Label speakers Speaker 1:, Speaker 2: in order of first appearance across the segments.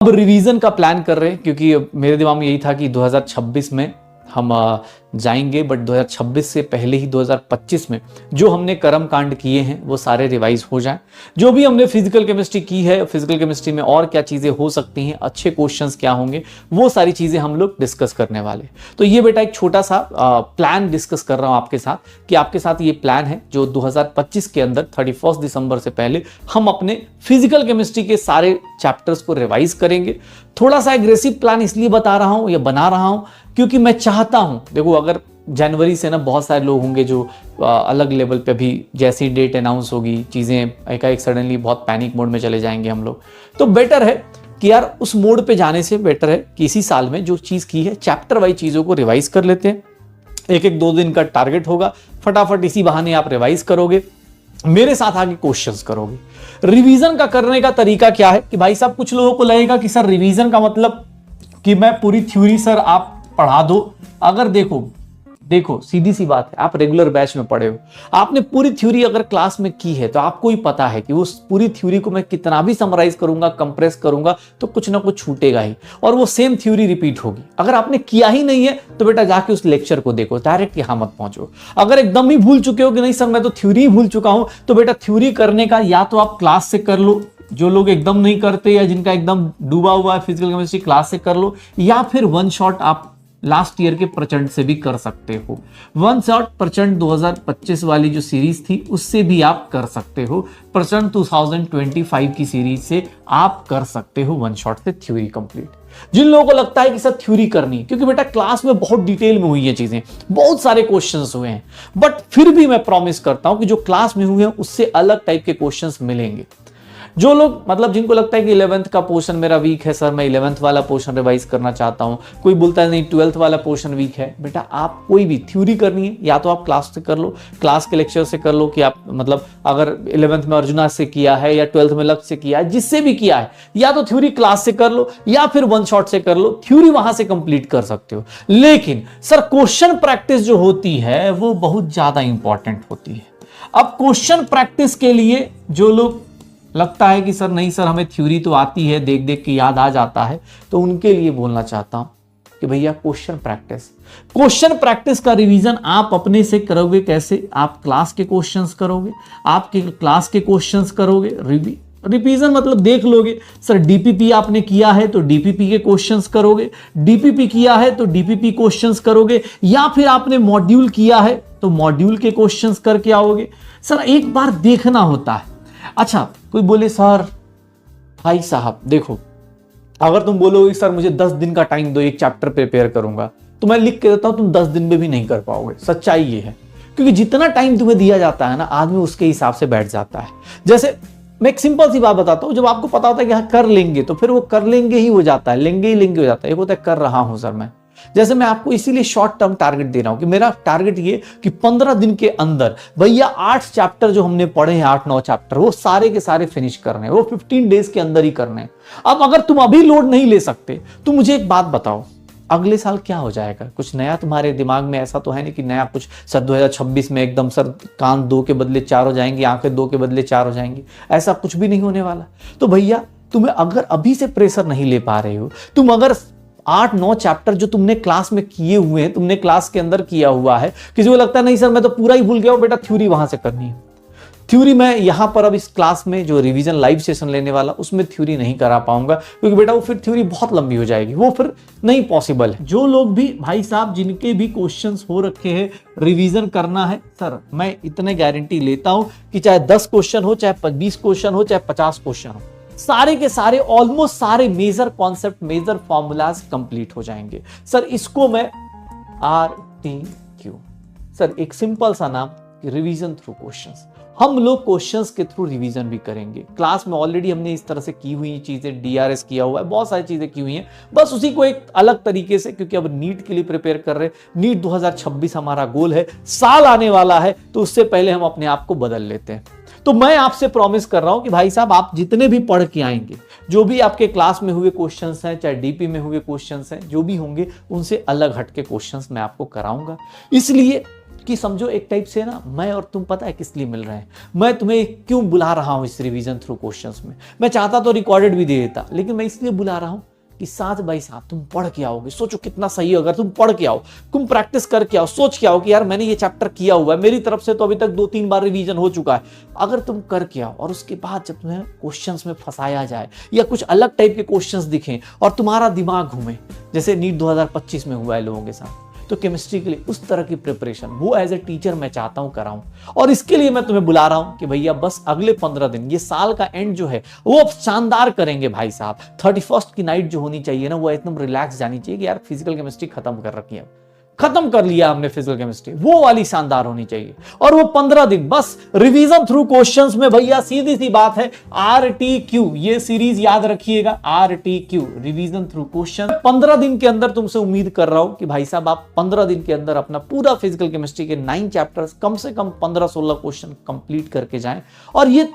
Speaker 1: अब रिवीजन का प्लान कर रहे हैं, क्योंकि मेरे दिमाग में यही था कि 2026 में हम जाएंगे, बट 2026 से पहले ही 2025 में जो हमने कर्म कांड किए हैं वो सारे रिवाइज हो जाएं। जो भी हमने फिजिकल केमिस्ट्री की है, फिजिकल केमिस्ट्री में और क्या चीजें हो सकती हैं, अच्छे क्वेश्चंस क्या होंगे, वो सारी चीजें हम लोग डिस्कस करने वाले। तो ये बेटा एक छोटा सा प्लान डिस्कस कर रहा हूं आपके साथ, कि आपके साथ ये प्लान है जो 2025 के अंदर 31 दिसंबर से पहले हम अपने फिजिकल केमिस्ट्री के सारे चैप्टर्स को रिवाइज करेंगे। थोड़ा सा एग्रेसिव प्लान इसलिए बता रहा हूं या बना रहा हूं क्योंकि मैं चाहता हूं, देखो अगर जनवरी से ना बहुत सारे लोग होंगे जो अलग लेवल पे भी जैसी डेट अनाउंस होगी चीज़ें एकाएक सडनली बहुत पैनिक मोड में चले जाएंगे हम लोग। तो बेटर है कि यार उस मोड पे जाने से बेटर है कि इसी साल में जो चीज़ की है चैप्टर वाइज चीज़ों को रिवाइज कर लेते हैं। एक एक 2 दिन का टारगेट होगा, फटाफट इसी बहाने आप रिवाइज करोगे, मेरे साथ आगे क्वेश्चंस करोगे। रिवीजन का करने का तरीका क्या है कि भाई साहब कुछ लोगों को लगेगा कि सर रिवीजन का मतलब कि मैं पूरी थ्योरी सर आप पढ़ा दो। अगर देखो सीधी सी बात है, आप रेगुलर बैच में पढ़े हो, आपने पूरी थ्योरी अगर क्लास में की है तो आपको ही पता है कि उस पूरी थ्योरी को मैं कितना भी समराइज करूंगा, कंप्रेस करूंगा तो कुछ ना कुछ छूटेगा ही और वो सेम थ्योरी रिपीट होगी। अगर आपने किया ही नहीं है तो बेटा जाके उस लेक्चर को देखो, डायरेक्ट यहां मत पहुंचो। अगर एकदम ही भूल चुके हो कि नहीं सर मैं तो थ्योरी ही भूल चुका हूं, तो बेटा थ्योरी करने का या तो आप क्लास से कर लो, जो लोग एकदम नहीं करते या जिनका एकदम डूबा हुआ है फिजिकल केमिस्ट्री, क्लास से कर लो, या फिर वन शॉट आप लास्ट ईयर के प्रचंड से भी कर सकते हो। वन शॉट प्रचंड 2025 वाली जो सीरीज थी उससे भी आप कर सकते हो, प्रचंड 2025 की सीरीज से आप कर सकते हो वन शॉट से थ्योरी कंप्लीट। जिन लोगों को लगता है कि सर थ्योरी करनी है, क्योंकि बेटा क्लास में बहुत डिटेल में हुई है चीजें, बहुत सारे क्वेश्चंस हुए हैं, बट फिर भी मैं प्रॉमिस करता हूं कि जो क्लास में हुए हैं उससे अलग टाइप के क्वेश्चंस मिलेंगे। जो लोग मतलब जिनको लगता है कि 11th का पोर्शन मेरा वीक है, सर मैं 11th वाला पोर्शन रिवाइज करना चाहता हूं, कोई बोलता है नहीं 12th वाला पोर्शन वीक है, बेटा आप कोई भी थ्योरी करनी है या तो आप क्लास से कर लो, क्लास के लेक्चर से कर लो, कि आप मतलब अगर 11th में अर्जुना से किया है या 12th में लक्ष्य से किया है, जिससे भी किया है, या तो थ्योरी क्लास से कर लो या फिर वन शॉट से कर लो, थ्योरी वहां से कंप्लीट कर सकते हो। लेकिन सर क्वेश्चन प्रैक्टिस जो होती है वो बहुत ज्यादा इंपॉर्टेंट होती है। अब क्वेश्चन प्रैक्टिस के लिए जो लोग लगता है कि सर नहीं सर हमें थ्योरी तो आती है, देख देख के याद आ जाता है, तो उनके लिए बोलना चाहता हूं कि भैया क्वेश्चन प्रैक्टिस का रिवीजन आप अपने से करोगे कैसे? आप क्लास के क्वेश्चंस करोगे, आपके क्लास के क्वेश्चंस करोगे, रिवीजन मतलब देख लोगे। सर डीपीपी आपने किया है तो डीपीपी के क्वेश्चंस करोगे, डीपीपी किया है तो डीपीपी क्वेश्चंस करोगे, या फिर आपने मॉड्यूल किया है तो मॉड्यूल के क्वेश्चंस करके आओगे। सर एक बार देखना होता है। अच्छा कोई बोले सर भाई साहब देखो, अगर तुम बोलोगे सर मुझे 10 दिन का टाइम दो, एक चैप्टर प्रिपेयर करूंगा, तो मैं लिख के देता हूं तुम 10 दिन में भी नहीं कर पाओगे। सच्चाई ये है, क्योंकि जितना टाइम तुम्हें दिया जाता है ना, आदमी उसके हिसाब से बैठ जाता है। जैसे मैं एक सिंपल सी बात बताता हूं, जब आपको पता होता है कि हाँ कर लेंगे, तो फिर वो कर लेंगे ही हो जाता है, लेंगे ही लेंगे हो जाता है। एक होता है कर रहा हूं सर मैं, जैसे मैं आपको इसीलिए शॉर्ट टर्म टारगेट दे रहा हूं कि मेरा टारगेट ये कि 15 दिन के अंदर भैया 8 चैप्टर जो हमने पढ़े हैं, 8-9 चैप्टर, वो सारे के सारे फिनिश करने हैं, वो 15 डेज के अंदर ही करने हैं। अब अगर तुम अभी लोड नहीं ले सकते तो मुझे एक बात बताओ, अगले साल क्या हो जाएगा? कुछ नया तुम्हारे दिमाग में ऐसा तो है नहीं कि नया कुछ सर 2026 में एकदम सर कान 2 के बदले 4 हो जाएंगे, आंखें 2 के बदले 4 हो जाएंगी, ऐसा कुछ भी नहीं होने वाला। तो भैया तुम्हें अगर अभी से प्रेशर नहीं ले पा रहे हो, तुम अगर 8-9 चैप्टर जो तुमने क्लास में किए हुए हैं, तुमने क्लास के अंदर किया हुआ है, किसी को लगता है नहीं सर मैं तो पूरा ही भूल गया हूं, बेटा थ्योरी वहां से करनी है। थ्योरी मैं यहां पर अब इस क्लास में जो रिवीजन लाइव सेशन लेने वाला उसमें थ्योरी नहीं करा पाऊंगा, क्योंकि बेटा वो फिर थ्योरी बहुत लंबी हो जाएगी, वो फिर नहीं पॉसिबल है। जो लोग भी भाई साहब जिनके भी क्वेश्चंस हो रखे हैं, रिवीजन करना है, सर मैं इतने गारंटी लेता हूं कि चाहे 10 क्वेश्चन हो, चाहे 20 क्वेश्चन हो, चाहे 50 क्वेश्चन हो, सारे के सारे ऑलमोस्ट सारे major concept, major formulas complete हो जाएंगे। सर इसको मैं RTQ, सर एक सिंपल सा नाम, रिवीजन थ्रू क्वेश्चंस। हम लोग क्वेश्चंस के थ्रू रिवीजन भी करेंगे। क्लास में ऑलरेडी हमने इस तरह से की हुई चीजें, DRS किया हुआ है, बहुत सारी चीजें की हुई हैं, बस उसी को एक अलग तरीके से, क्योंकि अब नीट के लिए प्रिपेयर कर रहे हैं। नीट 2026 हमारा गोल है, साल आने वाला है, तो उससे पहले हम अपने आप को बदल लेते हैं। तो मैं आपसे प्रॉमिस कर रहा हूं कि भाई साहब आप जितने भी पढ़ के आएंगे, जो भी आपके क्लास में हुए क्वेश्चंस हैं, चाहे डीपी में हुए क्वेश्चंस हैं, जो भी होंगे उनसे अलग हटके क्वेश्चंस मैं आपको कराऊंगा। इसलिए कि समझो एक टाइप से ना मैं और तुम पता है किस लिए मिल रहे हैं, मैं तुम्हें क्यों बुला रहा हूं इस रिवीजन थ्रू क्वेश्चंस में। मैं चाहता तो रिकॉर्डेड भी दे देता, लेकिन मैं इसलिए बुला रहा हूं कि साथ बाई साथ तुम पढ़ के आओगे। सोचो कितना सही है अगर तुम पढ़ के आओ, तुम प्रैक्टिस करके आओ, सोच के आओ कि यार मैंने ये चैप्टर किया हुआ है, मेरी तरफ से तो अभी तक 2-3 बार रिवीजन हो चुका है। अगर तुम करके आओ और उसके बाद जब तुम्हें क्वेश्चंस में फंसाया जाए या कुछ अलग टाइप के क्वेश्चंस दिखें और तुम्हारा दिमाग घूमे, जैसे नीट 2025 में हुआ है लोगों के साथ, तो केमिस्ट्री के लिए उस तरह की प्रिपरेशन वो एज ए टीचर मैं चाहता हूं कराऊं। और इसके लिए मैं तुम्हें बुला रहा हूं कि भैया बस अगले 15 दिन, ये साल का एंड जो है वो अब शानदार करेंगे भाई साहब। 31st की नाइट जो होनी चाहिए ना, वो एकदम रिलैक्स जानी चाहिए कि यार फिजिकल केमिस्ट्री खत्म कर रखी है, खत्म कर लिया हमने फिजिकल केमिस्ट्री, वो वाली शानदार होनी चाहिए। और वो 15 दिन बस रिवीजन थ्रू क्वेश्चंस में भैया, सीधी सी बात है, RTQ ये सीरीज याद रखिएगा, RTQ रिवीजन थ्रू क्वेश्चन। 15 दिन के अंदर तुमसे उम्मीद कर रहा हूं कि भाई साहब आप 15 दिन के अंदर अपना पूरा फिजिकल केमिस्ट्री के 9 चैप्टर्स कम से कम 15-16 क्वेश्चन कंप्लीट करके जाएं। और ये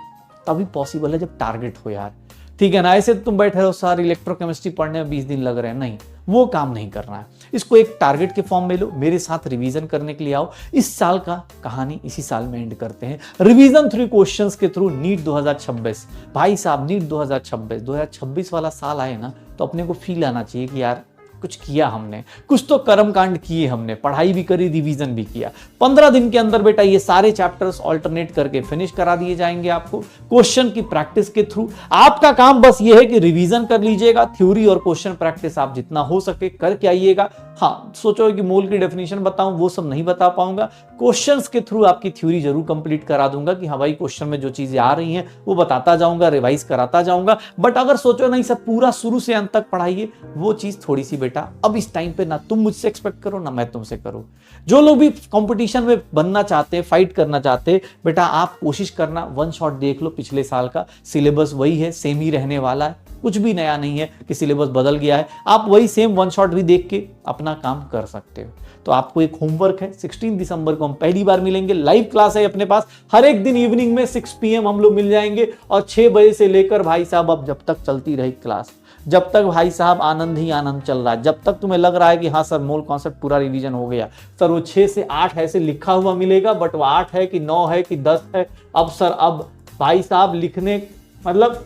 Speaker 1: तभी पॉसिबल है जब टारगेट हो यार, ठीक है ना। ऐसे तुम बैठे रहो सारी इलेक्ट्रोकेमिस्ट्री पढ़ने में 20 दिन लग रहे हैं, नहीं, वो काम नहीं करना है। इसको एक टारगेट के फॉर्म में लो, मेरे साथ रिवीजन करने के लिए आओ। इस साल का कहानी इसी साल में एंड करते हैं रिवीजन थ्रू क्वेश्चंस के थ्रू नीट 2026। भाई साहब नीट 2026 वाला साल आए ना तो अपने को फील आना चाहिए कि यार कुछ किया हमने, कुछ तो कर्मकांड किए हमने, पढ़ाई भी करी, रिवीजन भी किया। 15 दिन के अंदर बेटा ये सारे चैप्टर्स ऑल्टरनेट करके फिनिश करा दिए जाएंगे आपको क्वेश्चन की प्रैक्टिस के थ्रू। आपका काम बस ये है कि रिवीजन कर लीजिएगा, थ्योरी और क्वेश्चन प्रैक्टिस आप जितना हो सके करके आइएगा। हाँ, सोचो कि मोल की डेफिनेशन बताऊं, वो सब नहीं बता पाऊंगा। क्वेश्चंस के थ्रू आपकी थ्योरी जरूर कंप्लीट करा दूंगा कि हाँ भाई क्वेश्चन में जो चीजें आ रही हैं वो बताता जाऊंगा, रिवाइज कराता जाऊंगा। बट अगर सोचो नहीं सब पूरा शुरू से अंत तक पढ़ाइए, वो चीज थोड़ी सी बेटा अब इस टाइम पे ना तुम मुझसे एक्सपेक्ट करो ना मैं तुमसे करूं। जो लोग भी कंपटीशन में बनना चाहते हैं, फाइट करना चाहते हैं, बेटा आप कोशिश करना, वन शॉट देख लो पिछले साल का सिलेबस वही है, सेम ही रहने वाला है, कुछ भी नया नहीं है कि सिलेबस बदल गया है। आप वही सेम वन शॉट भी देख के अपना काम कर सकते हो। तो आपको एक होमवर्क है, 16 दिसंबर को हम पहली बार मिलेंगे, लाइव क्लास है अपने पास, हर एक दिन इवनिंग में 6 PM हम लोग मिल जाएंगे। और 6 बजे से लेकर भाई साहब अब जब तक चलती रही क्लास, जब तक भाई साहब आनंद ही आनंद चल रहा है, जब तक तुम्हें लग रहा है कि हाँ सर मोल कॉन्सेप्ट पूरा रिवीजन हो गया, सर वो 6 से 8 ऐसे लिखा हुआ मिलेगा, बट वो 8 है कि 9 है कि 10 है, अब सर अब भाई साहब लिखने मतलब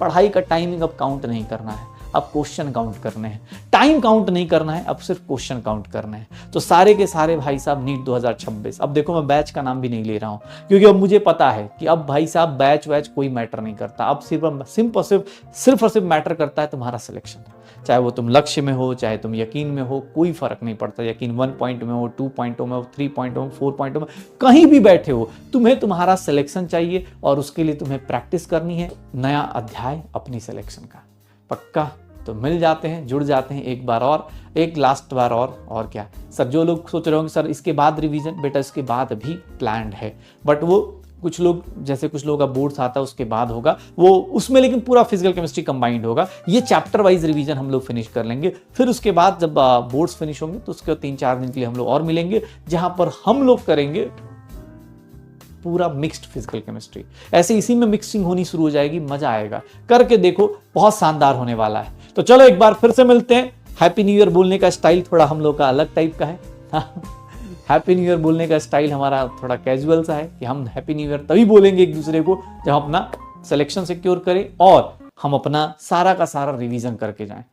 Speaker 1: पढ़ाई का टाइमिंग अब काउंट नहीं करना है, अब क्वेश्चन काउंट करने हैं। टाइम काउंट नहीं करना है, अब सिर्फ क्वेश्चन काउंट करने हैं। तो सारे के सारे भाई साहब नीट 2026। अब देखो मैं बैच का नाम भी नहीं ले रहा हूं, क्योंकि अब मुझे पता है कि अब भाई साहब बैच वैच कोई मैटर नहीं करता। अब सिर्फ और सिर्फ मैटर करता है तुम्हारा सिलेक्शन। चाहे वो तुम लक्ष्य में हो, चाहे तुम यकीन में हो, कोई फर्क नहीं पड़ता। यकीन 1 पॉइंट में हो, 2 पॉइंटों में हो, 3 पॉइंटों में, 4 पॉइंटों में, कहीं भी बैठे हो, तुम्हें तुम्हारा सिलेक्शन चाहिए और उसके लिए तुम्हें प्रैक्टिस करनी है। नया अध्याय अपनी सिलेक्शन का पक्का। तो मिल जाते हैं, जुड़ जाते हैं एक बार और, एक लास्ट बार और क्या सर। जो लोग सोच रहे होंगे सर इसके बाद रिवीजन, बेटा इसके बाद भी प्लान्ड है, बट वो कुछ लोग जैसे कुछ लोगों का बोर्ड्स आता है उसके बाद होगा वो, उसमें लेकिन पूरा फिजिकल केमिस्ट्री कंबाइंड होगा। ये चैप्टर वाइज रिवीजन हम लोग फिनिश कर लेंगे। फिर उसके बाद जब बोर्ड्स फिनिश होंगे तो उसके 3-4 दिन के लिए हम लोग और मिलेंगे, जहां पर हम लोग करेंगे पूरा मिक्स्ड फिजिकल केमिस्ट्री। ऐसे इसी में मिक्सिंग होनी शुरू हो जाएगी, मजा आएगा, करके देखो, बहुत शानदार होने वाला है। तो चलो एक बार फिर से मिलते हैं। हैप्पी न्यू ईयर बोलने का स्टाइल थोड़ा हम लोग का अलग टाइप का है। हैप्पी न्यू ईयर बोलने का स्टाइल हमारा थोड़ा कैजुअल सा है कि हम हैप्पी न्यू ईयर तभी बोलेंगे एक दूसरे को जब अपना सिलेक्शन सिक्योर करें और हम अपना सारा का सारा रिवीजन करके जाएं।